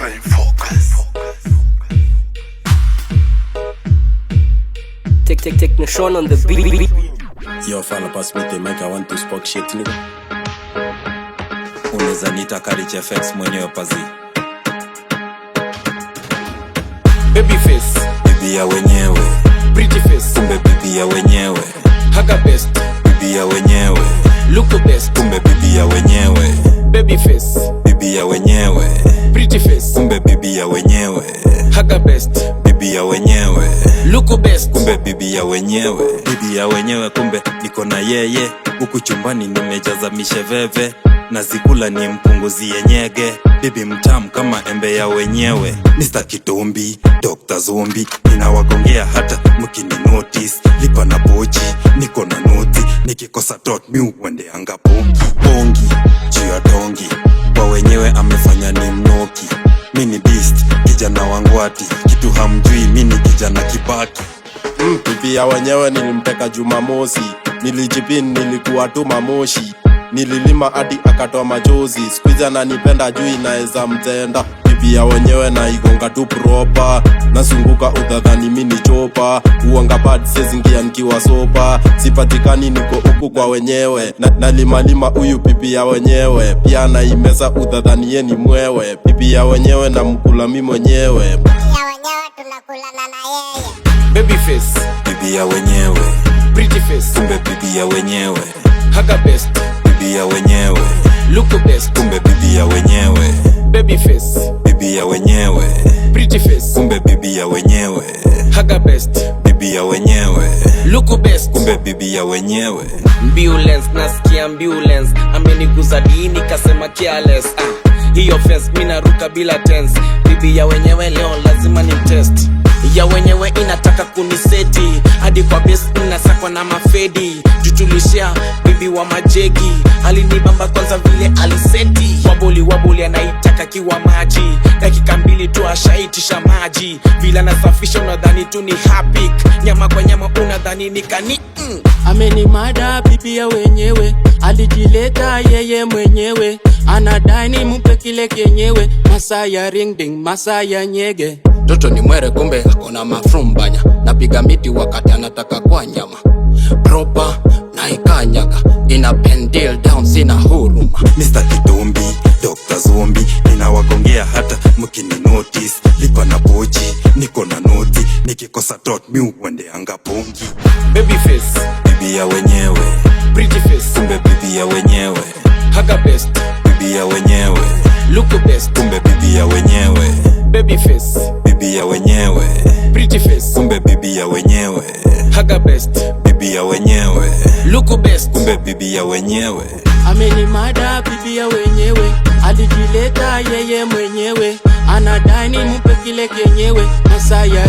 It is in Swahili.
Brain focus. Take Nashon on the beat. Yo fella pass me the mic, I want to spoke shit nigga. Unaweza nita Karich FX mwenyewe pazi. Baby face, Bibi ya wenyewe. pretty face, Kumbe bibi ya wenyewe. haga best, Bibi ya wenyewe. look the best. Kumbe bibi ya wenyewe. Baby face, Bibi ya wenyewe. pretty face, Kumbe bibi ya wenyewe. haga best, Bibi ya wenyewe. look the best. Kumbe bibi ya wenyewe. Bibi ya wenyewe kumbe niko na yeye. Huku chumbani nimejaza misheveve. Nazikula ni mpunguzie nyege. Bibi mtamu kama embe ya wenyewe. Mr. Kitombi, Dr. Zombi. Ninawagongea hata mkini notice. Lipa na pochi, niko na noti. Nikikosa tot mi uende anga pongi. Pongi, juu ya dongi. Kwa wenyewe amefanya ni mnoki. Mini beast, kijana wangwati. Kitu hamjui, mini kijana kibaki. Bibi ya wenyewe nilimteka Jumamosi. Nilijipin nilikuwa tu mamoshi. Nililima hadi akatoa machozi. Squeeze ananipenda juu inaeza mtenda. Bibi ya wenyewe na igonga tu proper. Nasunguka udhadhani mini chopa. Uanga bad sezingia nikiwa sopa. Sipatikani niko huku kwa wenyewe. Nalimalima huyu bibi ya wenyewe. Pia naimeza udhadhani ye ni mwewe. Bibi ya wenyewe na mkula mi mwenyewe. Ya wenyewe tunakulana na yeye. Baby face, Bibi ya wenyewe. pretty face, Kumbe bibi ya wenyewe. haga best, Bibi ya wenyewe. look the best. Kumbe bibi ya wenyewe. Baby face, Bibi ya wenyewe. pretty face, Kumbe bibi ya wenyewe. haga best, Bibi ya wenyewe. look the best. Kumbe bibi ya wenyewe. Ambulance, nasikia ambulance. Ameniguza dini kasema careless. Hiyo fence mina ruka bila tense. Bibi ya wenyewe leo lazima ni test. Ya wenyewe inataka kuniseti hadi kwa base inasakwa na mafedi. Jutulishia bibi wa majegi. Alinibamba kwanza vile aliseti. Waboli anaitaka kiwa maji. Dakika mbili tu ashaitisha maji. Vila nasafisha unadhani tu ni hapik. Nyama kwa nyama unadhani ni kani Amenimada bibi ya wenyewe, alijileta yeye mwenyewe, anadai ni mpe kile kenyewe, masaa ya ring ding, masaa ya nyege. Toto ni mwere kumbe akona mafrumbanya. Napiga miti wakati anataka kwa nyama. Proper na ikanyaga. Ina pendil down sina huruma. Mr. Kitombi, Dr. Zombi. Ninawagongea hata mkini notice. Lipa na pochi, niko na noti. Nikikosa tot mi uende anga pongi. Baby face, Bibi ya wenyewe. pretty face, Kumbe bibi ya wenyewe. haga best, Bibi ya wenyewe. look the best. Kumbe bibi ya wenyewe. Baby face, Bibi ya wenyewe. pretty face, Kumbe bibi ya wenyewe. haga best, Bibi ya wenyewe. look the best. Kumbe bibi ya wenyewe. Amenimada bibi ya wenyewe, alijileta yeye mwenyewe, anadai ni mpe kile kenyewe, masaa ya